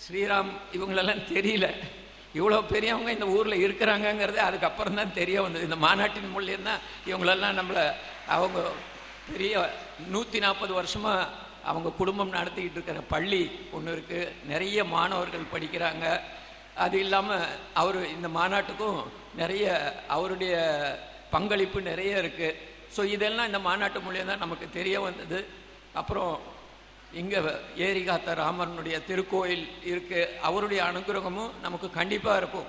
ஸ்ரீராம் இவங்களெல்லாம் தெரியல, இவ்வளோ பெரியவங்க இந்த ஊரில் இருக்கிறாங்கங்கிறது அதுக்கப்புறம் தான் தெரிய வந்தது. இந்த மாநாட்டின் மூலியம்தான் இவங்களெல்லாம் நம்மளை அவங்க பெரிய 140 வருஷமாக அவங்க குடும்பம் நடத்திக்கிட்டு இருக்கிற பள்ளி ஒன்று இருக்குது, நிறைய மாணவர்கள் படிக்கிறாங்க. அது இல்லாமல் அவர் இந்த மாநாட்டுக்கும் நிறைய அவருடைய பங்களிப்பு நிறைய இருக்குது. ஸோ இதெல்லாம் இந்த மாநாட்டு மூலியம் தான் நமக்கு தெரிய வந்தது. அப்புறம் இங்கே ஏரிகாத்த ராமனுடைய திருக்கோயில் இருக்குது, அவருடைய அனுகிரகமும் நமக்கு கண்டிப்பாக இருக்கும்.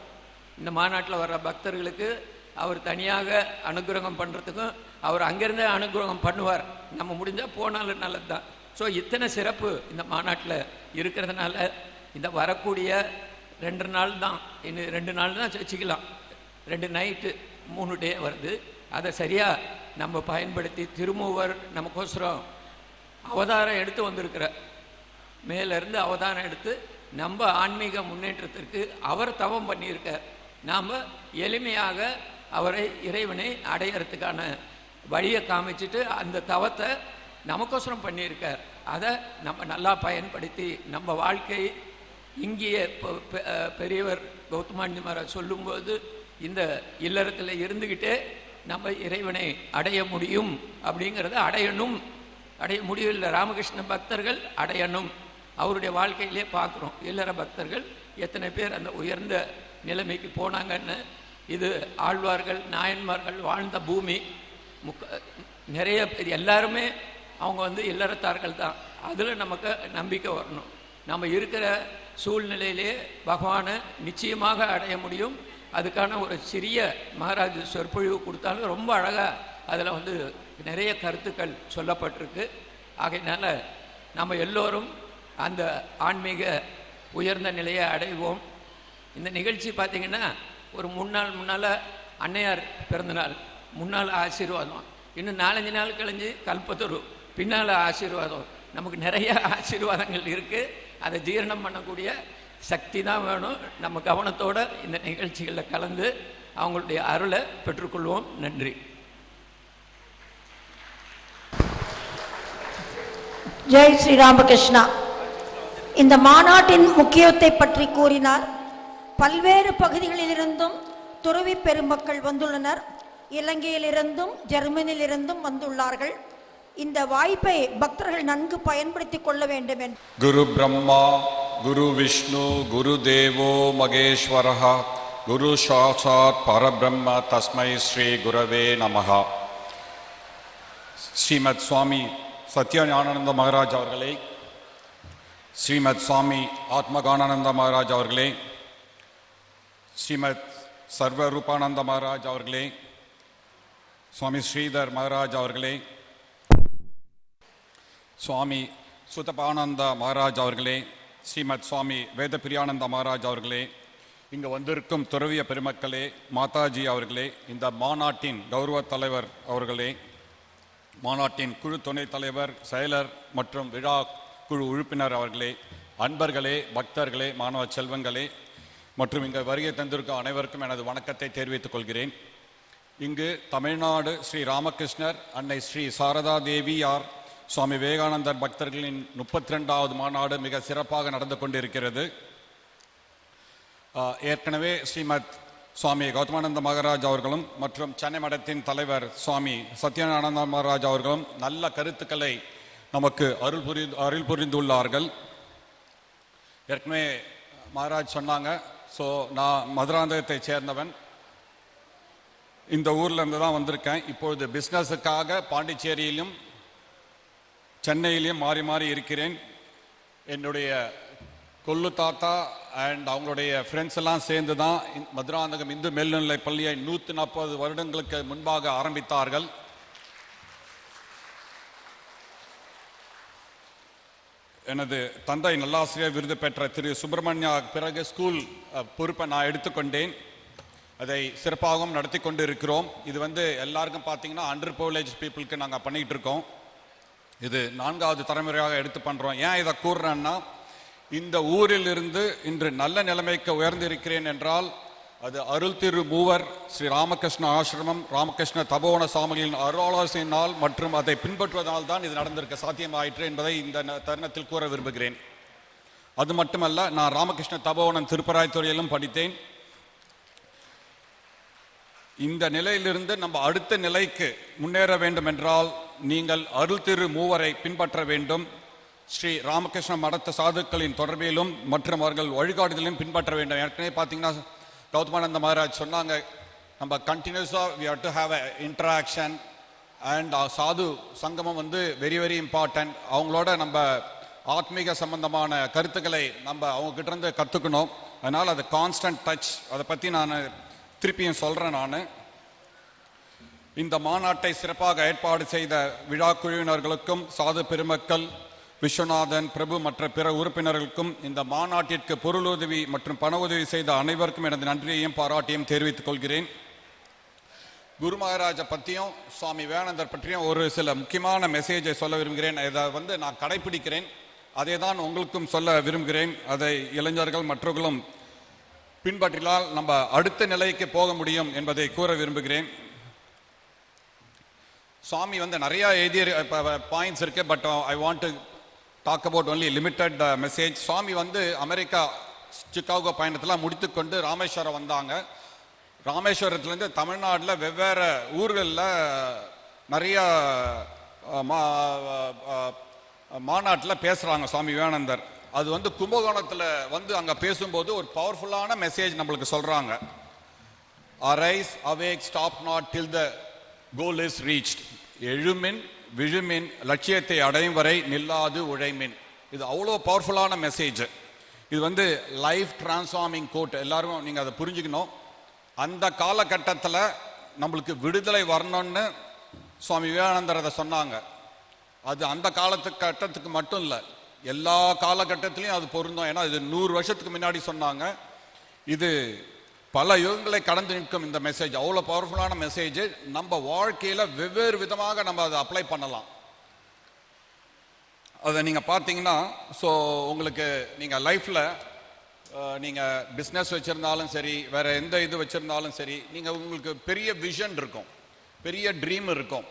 இந்த மாநாட்டில் வர்ற பக்தர்களுக்கு அவர் தனியாக அனுகிரகம் பண்ணுறதுக்கும் அவர் அங்கேருந்தே அனுகிரகம் பண்ணுவார். நம்ம முடிஞ்சால் போனாலும் நல்லது தான். ஸோ இத்தனை சிறப்பு இந்த மாநாட்டில் இருக்கிறதுனால இந்த வரக்கூடிய 2 நாள் தான், இன்னும் 2 நாள் தான் வச்சுக்கலாம், 2 நைட்டு 3 டே வருது. அதை சரியாக நம்ம பயன்படுத்தி திருமூவர் நமக்கோசரம் அவதாரம் எடுத்து வந்திருக்கிற, மேலேருந்து அவதாரம் எடுத்து நம்ம ஆன்மீக முன்னேற்றத்திற்கு அவர் தவம் பண்ணியிருக்கார். நாம் எளிமையாக அவரை இறைவனை அடையிறதுக்கான வழியை காமிச்சிட்டு அந்த தவத்தை நமக்கோசரம் பண்ணியிருக்கார். அதை நம்ம நல்லா பயன்படுத்தி நம்ம வாழ்க்கை இங்கேயே பெரியவர் கௌதமானி மகாராஜ் சொல்லும்போது இந்த இல்லறத்தில் இருந்துக்கிட்டே நம்ம இறைவனை அடைய முடியும் அப்படிங்கிறத அடைய முடியவில்லை. ராமகிருஷ்ண பக்தர்கள் அடையணும், அவருடைய வாழ்க்கையிலே பார்க்குறோம். இல்லற பக்தர்கள் எத்தனை பேர் அந்த உயர்ந்த நிலைமைக்கு போனாங்கன்னு. இது ஆழ்வார்கள் நாயன்மார்கள் வாழ்ந்த பூமி. நிறைய பேர் எல்லாருமே அவங்க இல்லறத்தார்கள் தான். அதில் நமக்கு நம்பிக்கை வரணும். நம்ம இருக்கிற சூழ்நிலையிலே பகவானை நிச்சயமாக அடைய முடியும். அதுக்கான ஒரு சிறிய மகாராஜ் சொற்பொழிவு கொடுத்தாலும் ரொம்ப அழகாக அதில் நிறைய கருத்துக்கள் சொல்லப்பட்டிருக்கு. ஆகையினால நம்ம எல்லோரும் அந்த ஆன்மீக உயர்ந்த நிலையை அடைவோம். இந்த நிகழ்ச்சி பார்த்திங்கன்னா ஒரு 3 நாள் முன்னால் அன்னையார் பிறந்தநாள், முன்னால் ஆசீர்வாதம், இன்னும் 4-5 நாள் கழிஞ்சு கல்பத்தூர், பின்னால் ஆசீர்வாதம். நமக்கு நிறைய ஆசீர்வாதங்கள் இருக்குது. அதை ஜீரணம் பண்ணக்கூடிய சக்தி தான் வேணும். நம்ம கவனத்தோடு இந்த நிகழ்ச்சிகளில் கலந்து அவங்களுடைய அருளை பெற்றுக்கொள்வோம். நன்றி. ஜெய் ஸ்ரீ ராமகிருஷ்ணா. இந்த மாநாட்டின் முக்கியத்தை பற்றி கூறினார். பல்வேறு பகுதிகளிலிருந்தும் துறவி பெருமக்கள் வந்துள்ளனர். இலங்கையிலிருந்தும் ஜெர்மனியிலிருந்தும் வந்துள்ளார்கள். இந்த வாய்ப்பை பக்தர்கள் நன்கு பயன்படுத்திக் கொள்ள வேண்டும் என்று குரு பிரம்மா குரு விஷ்ணு குரு தேவோ மகேஸ்வரஹ குரு சாட்சாத் பரபிரம்ம தஸ்மை ஸ்ரீ குரவே நமஹ. ஸ்ரீமத் சுவாமி சத்யஞானானந்த மகாராஜ் அவர்களே, ஸ்ரீமத் சுவாமி ஆத்மகானானந்த மகாராஜ் அவர்களே, ஸ்ரீமத் சர்வரூபானந்த மகாராஜ் அவர்களே, சுவாமி ஸ்ரீதர் மகாராஜ் அவர்களே, சுவாமி சுதபானந்த மகாராஜ் அவர்களே, ஸ்ரீமத் சுவாமி வேதபிரியானந்த மகாராஜ் அவர்களே, இங்கு வந்திருக்கும் துறவிய பெருமக்களே, மாதாஜி அவர்களே, இந்த மாநாட்டின் கௌரவ தலைவர் அவர்களே, மாநாட்டின் குழு துணைத் தலைவர், செயலர் மற்றும் விழா குழு உறுப்பினர் அவர்களே, அன்பர்களே, பக்தர்களே, மாணவ செல்வங்களே மற்றும் இங்கு வருகை தந்திருக்கும் அனைவருக்கும் எனது வணக்கத்தை தெரிவித்துக் கொள்கிறேன். இங்கு தமிழ்நாடு ஸ்ரீ ராமகிருஷ்ணர் அன்னை ஸ்ரீ சாரதா தேவியார் சுவாமி விவேகானந்தர் பக்தர்களின் 32வது மாநாடு மிக சிறப்பாக நடந்து கொண்டிருக்கிறது. ஏற்கனவே ஸ்ரீமத் சுவாமி கௌதமானந்த மகாராஜ் அவர்களும் மற்றும் சென்னை மடத்தின் தலைவர் சுவாமி சத்யநாராயண மகாராஜ் அவர்களும் நல்ல கருத்துக்களை நமக்கு அருள் புரிந்துள்ளார்கள். ஏற்கனவே மகாராஜ் சொன்னாங்க. ஸோ நான் மதுராந்தகத்தை சேர்ந்தவன், இந்த ஊரில் இருந்து தான் வந்திருக்கேன். இப்பொழுது பிஸ்னஸுக்காக பாண்டிச்சேரியிலும் சென்னையிலையும் மாறி மாறி இருக்கிறேன். என்னுடைய கொல்லு தாத்தா அண்ட் அவங்களுடைய ஃப்ரெண்ட்ஸ் எல்லாம் சேர்ந்து தான் மதுராந்தகம் இந்து மேல்நிலை பள்ளியை 140 வருடங்களுக்கு முன்பாக ஆரம்பித்தார்கள். எனது தந்தை நல்லாசிரியர் விருது பெற்ற திரு சுப்பிரமணியா பிறகு ஸ்கூல் பொறுப்பை நான் எடுத்துக்கொண்டேன். அதை சிறப்பாகவும் நடத்தி கொண்டு இருக்கிறோம். இது எல்லாருக்கும் பார்த்தீங்கன்னா அண்டர் ப்ரிவிலேஜ் பீப்புளுக்கு நாங்கள் பண்ணிக்கிட்டு இருக்கோம். இது 4வது தலைமுறையாக எடுத்து பண்ணுறோம். ஏன் இதை கூறுறேன்னா, இந்த ஊரில் இருந்து இன்று நல்ல நிலைமைக்கு உயர்ந்திருக்கிறேன் என்றால் அது அருள் திரு மூவர் ஸ்ரீ ராமகிருஷ்ண ஆசிரமம், ராமகிருஷ்ண தபோவன சாமிகளின் அருளாசினால் மற்றும் அதை பின்பற்றுவதனால் தான் இது நடந்திருக்க சாத்தியமாயிற்று என்பதை இந்த தருணத்தில் கூற விரும்புகிறேன். அது மட்டுமல்ல, நான் ராமகிருஷ்ண தபோவனம் திருப்பராய்த்துறையிலும் படித்தேன். இந்த நிலையிலிருந்து நம்ம அடுத்த நிலைக்கு முன்னேற வேண்டும் என்றால் நீங்கள் அருள் திரு மூவரை பின்பற்ற வேண்டும். ஸ்ரீ ராமகிருஷ்ண மடத்த சாதுக்களின் தொடர்பிலும் மற்றும் அவர்கள் வழிகாட்டுதலையும் பின்பற்ற வேண்டும். ஏற்கனவே பார்த்தீங்கன்னா கௌதமானந்த மகாராஜ் சொன்னாங்க, நம்ம கண்டினியூஸாக we have to have a interaction and Sadhu Sangamam வந்து வெரி வெரி இம்பார்ட்டன்ட். அவங்களோட நம்ம ஆத்மீக சம்பந்தமான கருத்துக்களை நம்ம அவங்ககிட்ட இருந்து கற்றுக்கணும். அதனால் அது கான்ஸ்டன்ட் டச். அதை பற்றி நான் திருப்பியும் சொல்கிறேன். நான் இந்த மாநாட்டை சிறப்பாக ஏற்பாடு செய்த விழா குழுவினர்களுக்கும் சாது பெருமக்கள், விஸ்வநாதன், பிரபு மற்ற பிற உறுப்பினர்களுக்கும் இந்த மாநாட்டிற்கு பொருளுதவி மற்றும் பண உதவி செய்த அனைவருக்கும் எனது நன்றியையும் பாராட்டியும் தெரிவித்துக் கொள்கிறேன். குரு மகாராஜை பற்றியும் சுவாமி விவேகானந்தர் பற்றியும் ஒரு சில முக்கியமான மெசேஜை சொல்ல விரும்புகிறேன். இதை வந்து நான் கடைப்பிடிக்கிறேன், அதை தான் உங்களுக்கும் சொல்ல விரும்புகிறேன். அதை இளைஞர்கள் மற்றவர்களும் பின்பற்றினால் நம்ம அடுத்த நிலைக்கு போக முடியும் என்பதை கூற விரும்புகிறேன். சுவாமி வந்து நிறைய எழுதிய பாயிண்ட்ஸ் இருக்கு, but I want to talk about only limited message. Swami வந்து அமெரிக்கா சிகாகோ பயணத்தில் முடித்துக்கொண்டு ராமேஸ்வரம் வந்தாங்க. ராமேஸ்வரத்துலேருந்து தமிழ்நாட்டில் வெவ்வேறு ஊர்களில் நிறைய மாநாட்டில் பேசுகிறாங்க சுவாமி விவேகானந்தர். அது வந்து கும்பகோணத்தில் வந்து அங்கே பேசும்போது ஒரு பவர்ஃபுல்லான மெசேஜ் நம்மளுக்கு சொல்கிறாங்க. Arise awake stop not till the goal is reached. எழுமின் விழுமின் லட்சியத்தை அடையும் வரை நில்லாது உழைமின். இது அவ்வளோ பவர்ஃபுல்லான மெசேஜ். இது வந்து லைஃப் டிரான்ஸ்ஃபார்மிங் கோட். எல்லாரும் நீங்கள் அதை புரிஞ்சுக்கணும். அந்த காலகட்டத்தில் நம்மளுக்கு விடுதலை வரணும்னு சுவாமி விவேகானந்தர் அதை சொன்னாங்க. அது அந்த கட்டத்துக்கு மட்டும் இல்லை, எல்லா காலகட்டத்திலையும் அது பொருந்தும். ஏன்னா இது 100 வருஷத்துக்கு முன்னாடி சொன்னாங்க. இது பல யுகங்களை கடந்து நிற்கும் இந்த மெசேஜ். அவ்வளோ பவர்ஃபுல்லான மெசேஜ். நம்ம வாழ்க்கையில் வெவ்வேறு விதமாக நம்ம அதை அப்ளை பண்ணலாம். அதை நீங்கள் பார்த்தீங்கன்னா, ஸோ உங்களுக்கு நீங்கள் லைஃப்பில் நீங்கள் பிஸ்னஸ் வச்சுருந்தாலும் சரி, வேறு எந்த இது வச்சுருந்தாலும் சரி, நீங்கள் உங்களுக்கு பெரிய விஷன் இருக்கும், பெரிய ட்ரீம் இருக்கும்,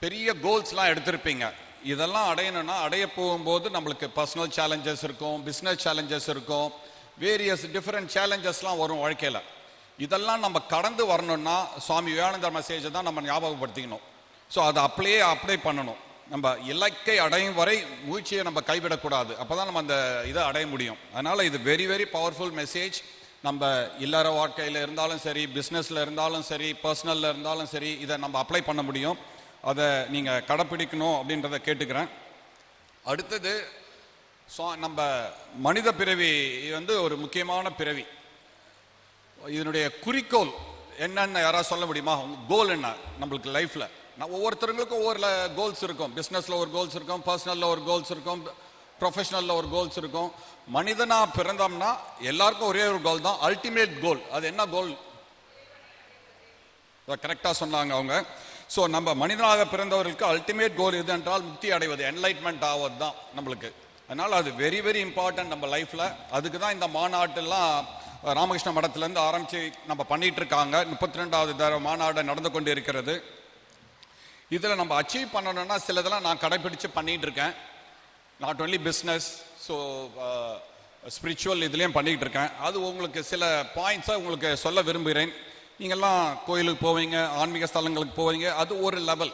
பெரிய கோல்ஸ்லாம் எடுத்திருப்பீங்க. இதெல்லாம் அடையணும்னா அடைய போகும்போது நம்மளுக்கு பர்சனல் சேலஞ்சஸ் இருக்கும், பிஸ்னஸ் சேலஞ்சஸ் இருக்கும், வேரியஸ் டிஃப்ரெண்ட் சேலஞ்சஸ்லாம் வரும் வாழ்க்கையில். இதெல்லாம் நம்ம கடந்து வரணும்னா சுவாமி விவேகானந்தர் மெசேஜை தான் நம்ம ஞாபகப்படுத்திக்கணும். ஸோ அதை அப்ளை பண்ணணும். நம்ம இலக்கை அடையும் வரை முயற்சியை நம்ம கைவிடக்கூடாது. அப்போ தான் நம்ம அந்த இதை அடைய முடியும். அதனால் இது வெரி வெரி பவர்ஃபுல் மெசேஜ். நம்ம இல்லற வாழ்க்கையில் இருந்தாலும் சரி, பிஸ்னஸில் இருந்தாலும் சரி, பர்சனலில் இருந்தாலும் சரி, இதை நம்ம அப்ளை பண்ண முடியும். அதை நீங்கள் கடைப்பிடிக்கணும் அப்படின்றத கேட்டுக்கிறேன். அடுத்தது, நம்ம மனித பிறவி வந்து ஒரு முக்கியமான பிறவி. இதனுடைய குறிக்கோள் என்னன்னு யாராவது சொல்ல முடியுமா? கோல் என்ன நம்மளுக்கு லைஃப்பில்? ஒவ்வொருத்தருங்களுக்கும் ஒவ்வொரு கோல்ஸ் இருக்கும். பிஸ்னஸில் ஒரு கோல்ஸ் இருக்கும், பர்சனலில் ஒரு கோல்ஸ் இருக்கும், ப்ரொஃபஷனலில் ஒரு கோல்ஸ் இருக்கும். மனிதனாக பிறந்தோம்னா எல்லாருக்கும் ஒரே ஒரு கோல் தான், அல்டிமேட் கோல். அது என்ன கோல்? கரெக்டாக சொன்னாங்க அவங்க. ஸோ நம்ம மனிதனாக பிறந்தவர்களுக்கு அல்டிமேட் கோல் எது என்றால் முக்தி அடைவது, என்லைட்மெண்ட் ஆவது தான் நம்மளுக்கு. அதனால் அது வெரி வெரி இம்பார்ட்டன்ட் நம்ம லைஃப்பில். அதுக்கு தான் இந்த மாநாட்டெல்லாம் ராமகிருஷ்ண மடத்துலேருந்து ஆரம்பித்து நம்ம பண்ணிகிட்டு இருக்காங்க. 32வது தடவை மாநாடு நடந்து கொண்டு இருக்கிறது. இதில் நம்ம அச்சீவ் பண்ணணும்னா சிலதெல்லாம் நான் கடைப்பிடிச்சு பண்ணிகிட்டு இருக்கேன். Not only business, so spiritual இதுலேயும் பண்ணிகிட்டு இருக்கேன். அது உங்களுக்கு சில பாயிண்ட்ஸை உங்களுக்கு சொல்ல விரும்புகிறேன். நீங்கள்லாம் கோயிலுக்கு போவீங்க, ஆன்மீக ஸ்தலங்களுக்கு போவீங்க, அது ஒரு லெவல்,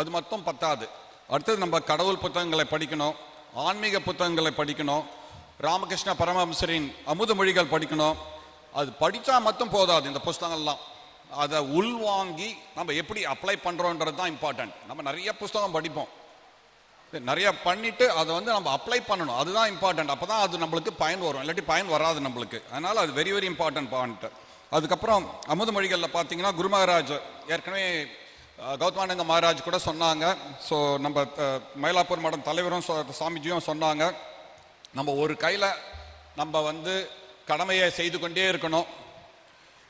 அது மட்டும் பத்தாது. அடுத்தது நம்ம கடவுள் புத்தகங்களை படிக்கணும், ஆன்மீக புத்தகங்களை படிக்கணும், ராமகிருஷ்ண பரமஹம்சரின் அமுத மொழிகள் படிக்கணும். அது படித்தா மட்டும் போதாது. இந்த புஸ்தகங்கள்லாம் அதை உள்வாங்கி நம்ம எப்படி அப்ளை பண்ணுறோன்றது தான் இம்பார்ட்டன்ட். நம்ம நிறைய புஸ்தகம் படிப்போம், நிறைய பண்ணிவிட்டு அதை வந்து நம்ம அப்ளை பண்ணணும். அதுதான் இம்பார்ட்டன்ட். அப்போ தான் அது நம்மளுக்கு பயன் வரும், இல்லாட்டி பயன் வராது நம்மளுக்கு. அதனால் அது வெரி வெரி இம்பார்ட்டன்ட் பாயிண்ட். அதுக்கப்புறம் அமுத மொழிகளில் பார்த்தீங்கன்னா குரு மகாராஜ் ஏற்கனவே கௌதமானந்த மகாராஜ் கூட சொன்னாங்க. ஸோ நம்ம மயிலாப்பூர் மடம் தலைவரும் சாமிஜியும் சொன்னாங்க, நம்ம ஒரு கையில் நம்ம வந்து கடமையை செய்து கொண்டே இருக்கணும்,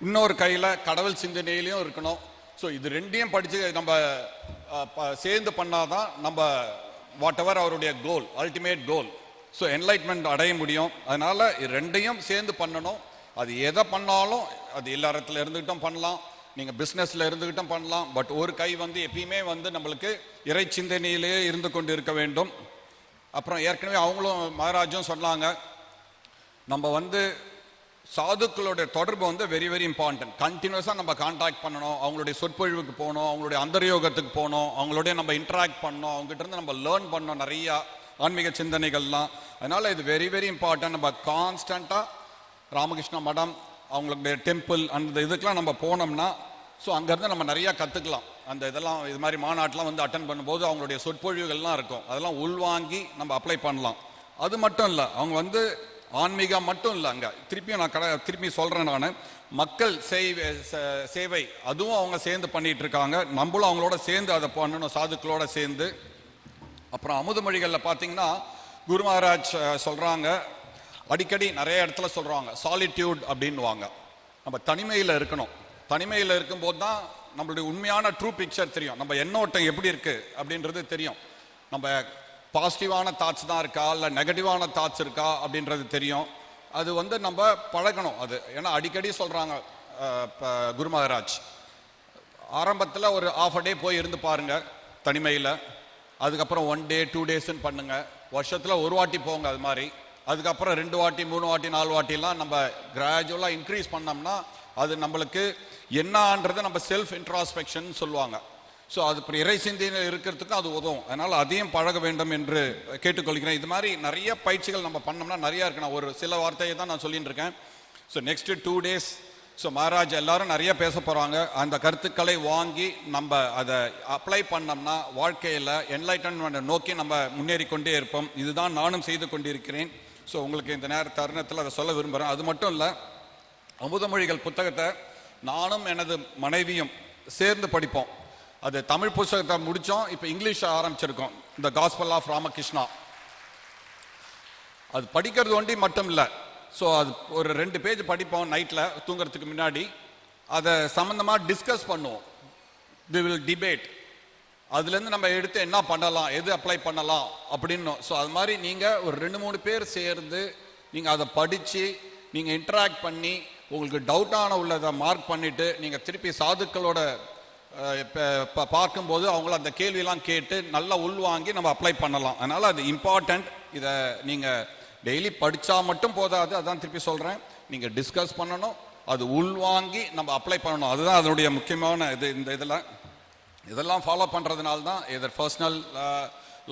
இன்னொரு கையில் கடவுள் சிந்தனையிலையும் இருக்கணும். ஸோ இது ரெண்டையும் படித்து நம்ம சேர்ந்து பண்ணாதான் நம்ம வாட் எவர் அவருடைய கோல், அல்டிமேட் கோல், ஸோ என்லைட்மெண்ட் அடைய முடியும். அதனால் ரெண்டையும் சேர்ந்து பண்ணணும். அது எதை பண்ணாலும் அது இல்லறத்தில் இருந்துக்கிட்டும் பண்ணலாம், நீங்கள் பிஸ்னஸில் இருந்துக்கிட்டும் பண்ணலாம். பட் ஒரு கை வந்து எப்பயுமே வந்து நம்மளுக்கு இறை சிந்தனையிலேயே இருந்து கொண்டு இருக்க வேண்டும். அப்புறம் ஏற்கனவே அவங்களும் மகாராஜும் சொன்னாங்க, நம்ம வந்து சாதுக்களுடைய தொடர்பு வந்து வெரி வெரி இம்பார்ட்டன்ட். கண்டினியூஸாக நம்ம கான்டாக்ட் பண்ணணும், அவங்களுடைய சொற்பொழிவுக்கு போகணும், அவங்களுடைய அந்தர்யோகத்துக்கு போகணும், அவங்களுடைய நம்ம இன்ட்ராக்ட் பண்ணணும், அவங்ககிட்ட இருந்து நம்ம லேர்ன் பண்ணணும் நிறையா ஆன்மீக சிந்தனைகள்லாம். அதனால் இது வெரி வெரி இம்பார்ட்டன்ட். நம்ம கான்ஸ்டண்ட்டாக ராமகிருஷ்ண மடம், அவங்களுடைய டெம்பிள், அந்த இதுக்கெலாம் நம்ம போனோம்னா ஸோ அங்கேருந்து நம்ம நிறையா கற்றுக்கலாம். அந்த இதெல்லாம் இது மாதிரி மாநாட்டெலாம் வந்து அட்டன் பண்ணும்போது அவங்களுடைய சொற்பொழிவுகள்லாம் இருக்கும், அதெல்லாம் உள்வாங்கி நம்ம அப்ளை பண்ணலாம். அது மட்டும் இல்லை, அவங்க வந்து ஆன்மீகம் மட்டும் இல்லை, அங்கே திருப்பியும் நான் திருப்பி சொல்கிறேன், நான் மக்கள் சேவை அதுவும் அவங்க சேர்ந்து பண்ணிகிட்டு இருக்காங்க. நம்மளும் அவங்களோட சேர்ந்து அதை பண்ணணும், சாதுக்களோட சேர்ந்து. அப்புறம் அமுதமொழிகளில் பார்த்தீங்கன்னா குரு மகாராஜ் சொல்கிறாங்க, அடிக்கடி நிறைய இடத்துல சொல்கிறாங்க சாலிட்யூட் அப்படின்வாங்க. நம்ம தனிமையில் இருக்கணும். தனிமையில் இருக்கும்போது தான் நம்மளுடைய உண்மையான ட்ரூ பிக்சர் தெரியும், நம்ம எண்ணோட்டம் எப்படி இருக்குது அப்படின்றது தெரியும். நம்ம பாசிட்டிவான தாட்ஸ் தான் இருக்கா இல்லை நெகட்டிவான தாட்ஸ் இருக்கா அப்படின்றது தெரியும். அது வந்து நம்ம பழகணும் அது. ஏன்னா அடிக்கடி சொல்கிறாங்க குரு மகாராஜ், ஆரம்பத்தில் ஒரு ½ டே போய் இருந்து பாருங்கள் தனிமையில், அதுக்கப்புறம் 1 டே 2 டேஸ்ன்னு பண்ணுங்கள், வருஷத்தில் ஒரு வாட்டி போங்க அது மாதிரி, அதுக்கப்புறம் 2 வாட்டி 3 வாட்டி 4 வாட்டிலாம் நம்ம கிராஜுவலாக இன்க்ரீஸ் பண்ணோம்னா அது நம்மளுக்கு என்னன்றதை நம்ம செல்ஃப் இன்ட்ராஸ்பெக்ஷன் சொல்லுவாங்க. ஸோ அது இப்போ இறை சிந்தனையில் இருக்கிறதுக்கு அது உதவும். அதனால் அதையும் பழக வேண்டும் என்று கேட்டுக்கொள்கிறேன். இது மாதிரி நிறைய பயிற்சிகள் நம்ம பண்ணோம்னா நிறையா இருக்கு. நான் ஒரு சில வார்த்தையை தான் நான் சொல்லிட்டு இருக்கேன். So next 2 days so Maharaj எல்லாரும் நிறைய பேச போகிறாங்க. அந்த கருத்துக்களை வாங்கி நம்ம அதை அப்ளை பண்ணோம்னா வாழ்க்கையில் என்லைட்டன்மெண்ட்டை நோக்கி நம்ம முன்னேறி கொண்டே இருப்போம். இதுதான் நானும் செய்து கொண்டிருக்கிறேன். ஸோ உங்களுக்கு இந்த தருணத்தில் அதை சொல்ல விரும்புகிறேன். அது மட்டும் இல்லை, அமுதமொழிகள் புத்தகத்தை நானும் எனது மனைவியும் சேர்ந்து படிப்போம். அது தமிழ் புத்தகத்தை முடித்தோம், இப்போ இங்கிலீஷ் ஆரம்பிச்சிருக்கோம், இந்த காஸ்பல் ஆஃப் ராமகிருஷ்ணா. அது படிக்கிறது ஒண்டி மட்டும் இல்லை, ஸோ அது ஒரு 2 பேஜ் படிப்போம் நைட்டில் தூங்குறதுக்கு முன்னாடி. அதை சம்மந்தமாக டிஸ்கஸ் பண்ணுவோம், வி வில் டிபேட். அதுலேருந்து நம்ம எடுத்து என்ன பண்ணலாம், எது அப்ளை பண்ணலாம் அப்படின்னு. ஸோ அது மாதிரி நீங்கள் ஒரு 2-3 பேர் சேர்ந்து நீங்கள் அதை படித்து நீங்கள் இன்ட்ராக்ட் பண்ணி உங்களுக்கு டவுட்டான உள்ளதை மார்க் பண்ணிவிட்டு நீங்கள் திருப்பி சாதுக்களோட பார்க்கும்போது அவங்கள அந்த கேள்வியெல்லாம் கேட்டு நல்லா உள்வாங்கி நம்ம அப்ளை பண்ணலாம். அதனால் அது இம்பார்ட்டண்ட். இதை நீங்கள் டெய்லி படித்தா மட்டும் போதாது, அதான் திருப்பி சொல்கிறேன், நீங்கள் டிஸ்கஸ் பண்ணணும், அது உள்வாங்கி நம்ம அப்ளை பண்ணணும். அதுதான் அதனுடைய முக்கியமான இது. இந்த இதெல்லாம் ஃபாலோ பண்ணுறதுனால தான் either personal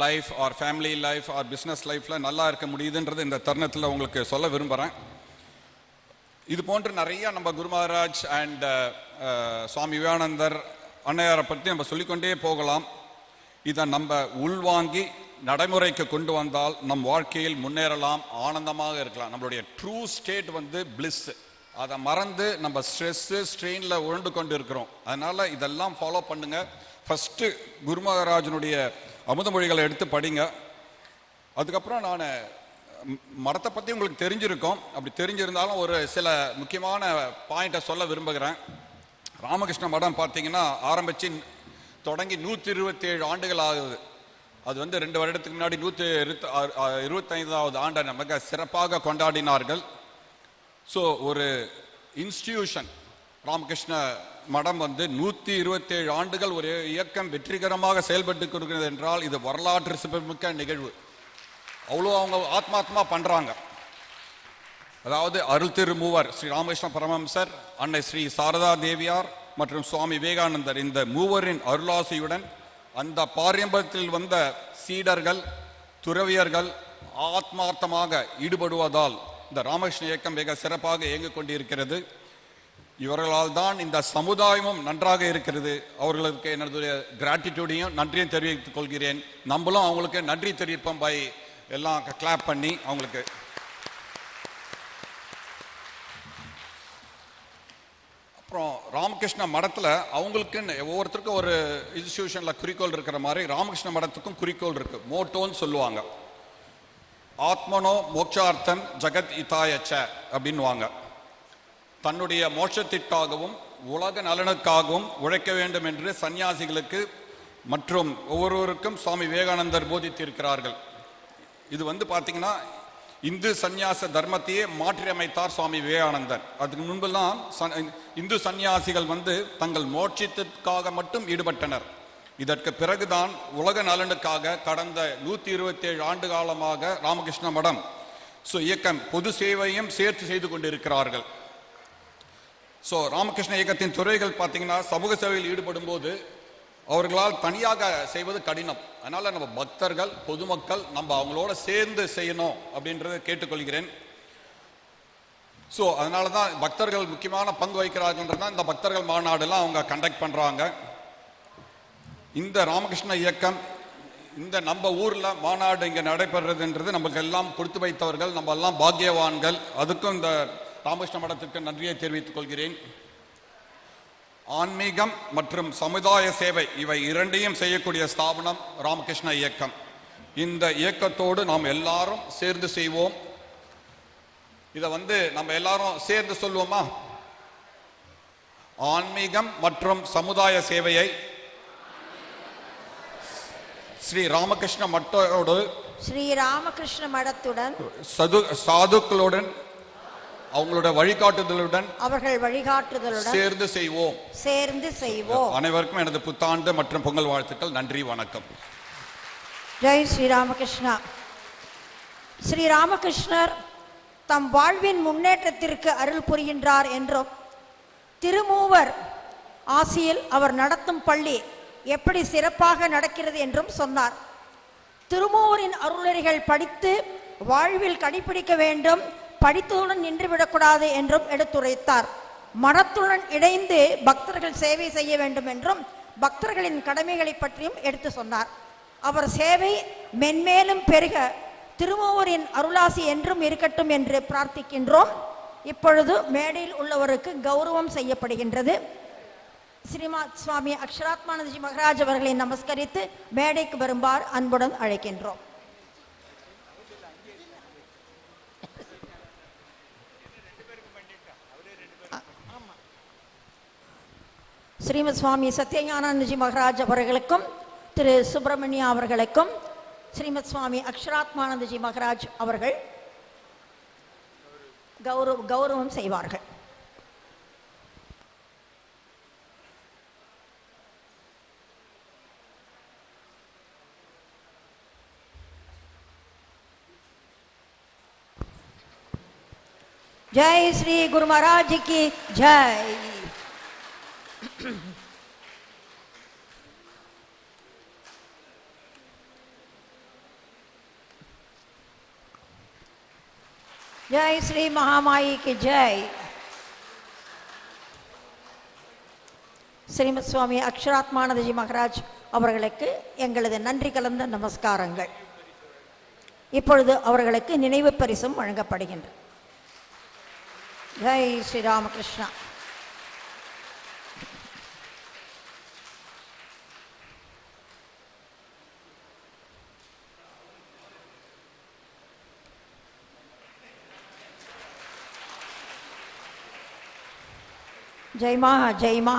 life or family life or business லைஃப்பில் நல்லா இருக்க முடியுதுன்றது இந்த தருணத்தில் உங்களுக்கு சொல்ல விரும்புகிறேன். இது போன்று நிறைய நம்ம குரு மகாராஜ் அண்ட் சுவாமி விவேகானந்தர் அன்னையாரை பற்றி நம்ம சொல்லிக்கொண்டே போகலாம். இதை நம்ம உள்வாங்கி நடைமுறைக்கு கொண்டு வந்தால் நம் வாழ்க்கையில் முன்னேறலாம், ஆனந்தமாக இருக்கலாம். நம்மளுடைய ட்ரூ ஸ்டேட் வந்து பிளிஸ். அதை மறந்து நம்ம ஸ்ட்ரெஸ்ஸு ஸ்ட்ரெயினில் உழண்டு கொண்டு இருக்கிறோம். அதனால் இதெல்லாம் ஃபாலோ பண்ணுங்கள். ஃபஸ்ட்டு குரு மகாராஜனுடைய அமுதமொழிகளை எடுத்து படிங்க. அதுக்கப்புறம் நான் மடத்தை பற்றி உங்களுக்கு தெரிஞ்சிருக்கோம். அப்படி தெரிஞ்சிருந்தாலும் ஒரு சில முக்கியமான பாயிண்ட்டை சொல்ல விரும்புகிறேன். ராமகிருஷ்ண மடம் பார்த்தீங்கன்னா ஆரம்பித்து தொடங்கி 127 ஆண்டுகள் ஆகுது. அது வந்து 2 வருடத்துக்கு முன்னாடி 125வது ஆண்டை நமக்கு சிறப்பாக கொண்டாடினார்கள். ஸோ ஒரு இன்ஸ்டிடியூஷன் ராமகிருஷ்ண மடம் வந்து 127 ஆண்டுகள் ஒரு இயக்கம் வெற்றிகரமாக செயல்பட்டு கொடுக்கிறது என்றால் இது வரலாற்று சிறப்புமிக்க நிகழ்வு. அவ்வளோ அவங்க ஆத்மாத்மா பண்ணுறாங்க. அதாவது அருள் திருமூவர் ஸ்ரீ ராமகிருஷ்ண பரமஹம்சர், அன்னை ஸ்ரீ சாரதா தேவியார் மற்றும் சுவாமி விவேகானந்தர், இந்த மூவரின் அருளாசியுடன் அந்த பாரம்பரியத்தில் வந்த சீடர்கள் துறவியர்கள் ஆத்மார்த்தமாக ஈடுபடுவதால் இந்த ராமகிருஷ்ண இயக்கம் மிக சிறப்பாக இயங்கிக் கொண்டிருக்கிறது. இவர்களால் தான் இந்த சமுதாயமும் நன்றாக இருக்கிறது. அவர்களுக்கு என்னுடைய கிராட்டிடியூடையும் நன்றியும் தெரிவித்துக் கொள்கிறேன். நம்மளும் அவங்களுக்கு நன்றி தெரிவிப்போம் பை எல்லாம் கிளாப் பண்ணி அவங்களுக்கு. அப்புறம் ராமகிருஷ்ண மடத்தில் அவங்களுக்குன்னு ஒவ்வொருத்தருக்கும் ஒரு இன்ஸ்டிடியூஷனில் குறிக்கோள் இருக்கிற மாதிரி ராமகிருஷ்ண மடத்துக்கும் குறிக்கோள் இருக்குது. மோட்டோன்னு சொல்லுவாங்க. ஆத்மனோ மோட்சார்த்தம் ஜகத் இதாயச்ச அப்படின்வாங்க. தன்னுடைய மோட்சத்திற்காகவும் உலக நலனுக்காகவும் உழைக்க வேண்டும் என்று சன்னியாசிகளுக்கு மற்றும் ஒவ்வொருவருக்கும் சுவாமி விவேகானந்தர் போதித்திருக்கிறார்கள். இது வந்து பார்த்தீங்கன்னா இந்து சந்நியாச தர்மத்தையே மாற்றியமைத்தார் சுவாமி விவேகானந்தர். அதுக்கு முன்பெல்லாம் இந்து சன்னியாசிகள் வந்து தங்கள் மோட்சத்திற்காக மட்டும் ஈடுபட்டனர். இதற்கு பிறகுதான் உலக நலனுக்காக கடந்த 127 ஆண்டு காலமாக ராமகிருஷ்ண மடம் இயக்கம் பொது சேவையும் சேர்த்து செய்து கொண்டிருக்கிறார்கள். ராமகிருஷ்ண இயக்கத்தின் துறைகள் பார்த்தீங்கன்னா சமூக சேவையில் ஈடுபடும் போது அவர்களால் தனியாக செய்வது கடினம். அதனால நம்ம பக்தர்கள், பொதுமக்கள் நம்ம அவங்களோட சேர்ந்து செய்யணும் அப்படின்றத கேட்டுக்கொள்கிறேன். அதனால தான் பக்தர்கள் முக்கியமான பங்கு வகிக்கிறார்கள் தான் இந்த பக்தர்கள் மாநாடுலாம் அவங்க கண்டக்ட் பண்ணுறாங்க. இந்த ராமகிருஷ்ண இயக்கம் இந்த நம்ம ஊரில் மாநாடு இங்கே நடைபெறுறதுன்றது நமக்கு எல்லாம் கொடுத்து வைத்தவர்கள், நம்ம எல்லாம் பாக்கியவான்கள். அதுக்கும் இந்த ராமகிருஷ்ண மடத்திற்கு நன்றியை தெரிவித்துக் கொள்கிறேன். ஆன்மீகம் மற்றும் சமுதாய சேவை இவை இரண்டையும் செய்யக்கூடிய ஸ்தாபனம் ராமகிருஷ்ண இயக்கம். இந்த இயக்கத்தோடு நாம் எல்லாரும் சேர்ந்து செய்வோம். இதை நம்ம எல்லாரும் சேர்ந்து சொல்லுவோமா? ஆன்மீகம் மற்றும் சமுதாய சேவையை ஸ்ரீ ராமகிருஷ்ண மடத்துடன் சாதுக்களுடன் அவங்களோட வழிகாட்டுதலுடன் சேர்ந்து செய்வோம். அனைவருக்கும் எனது புத்தாண்டு மற்றும் பொங்கல் வாழ்த்துக்கள். நன்றி, வணக்கம். ஜெய் ஸ்ரீ ராமகிருஷ்ணா. ஸ்ரீ ராமகிருஷ்ணர் தம் வாழ்வின் முன்னேற்றத்திற்கு அருள் புரிகின்றார் என்றும், திருமூவர் ஆசியில் அவர் நடத்தும் பள்ளி எப்படி சிறப்பாக நடக்கிறது என்றும் சொன்னார். திருமூவரின் அருளறிகள் படித்து வாழ்வில் கடைபிடிக்க வேண்டும், படித்ததுடன் நின்றுவிடக்கூடாது என்றும் எடுத்துரைத்தார். மனத்துடன் இணைந்து பக்தர்கள் சேவை செய்ய வேண்டும் என்றும் பக்தர்களின் கடமைகளை பற்றியும் எடுத்து சொன்னார். அவர் சேவை மென்மேலும் பெருக திருமூவரின் அருளாசி என்றும் இருக்கட்டும் என்று பிரார்த்திக்கின்றோம். இப்பொழுது மேடையில் உள்ளவருக்கு கௌரவம் செய்யப்படுகின்றது. ஸ்ரீமத் சுவாமி அக்ஷராத்மானந்தஜி மகாராஜ் அவர்களை நமஸ்கரித்து மேடைக்கு வருமாறு அன்புடன் அழைக்கின்றோம். ஸ்ரீமத் சுவாமி சத்யஞானந்தஜி மகாராஜ் அவர்களுக்கும் திரு சுப்பிரமணியா அவர்களுக்கும் ஸ்ரீமத் சுவாமி அக்ஷராத்மானந்தஜி மகாராஜ் அவர்கள் கௌரவம் செய்வார்கள். जय श्री गुरु महाराज की जय. जय श्री महामाई की जय. ஸ்ரீமத் சுவாமி அக்ஷராத்மானந்தஜி மகாராஜ் அவர்களுக்கு எங்களது நன்றி கலந்த நமஸ்காரங்கள். இப்பொழுது அவர்களுக்கு நினைவு பரிசும் வழங்கப்படுகின்றது. ஜெய் ஸ்ரீ ராமகிருஷ்ணா. ஜெய் மா ஜெய் மா.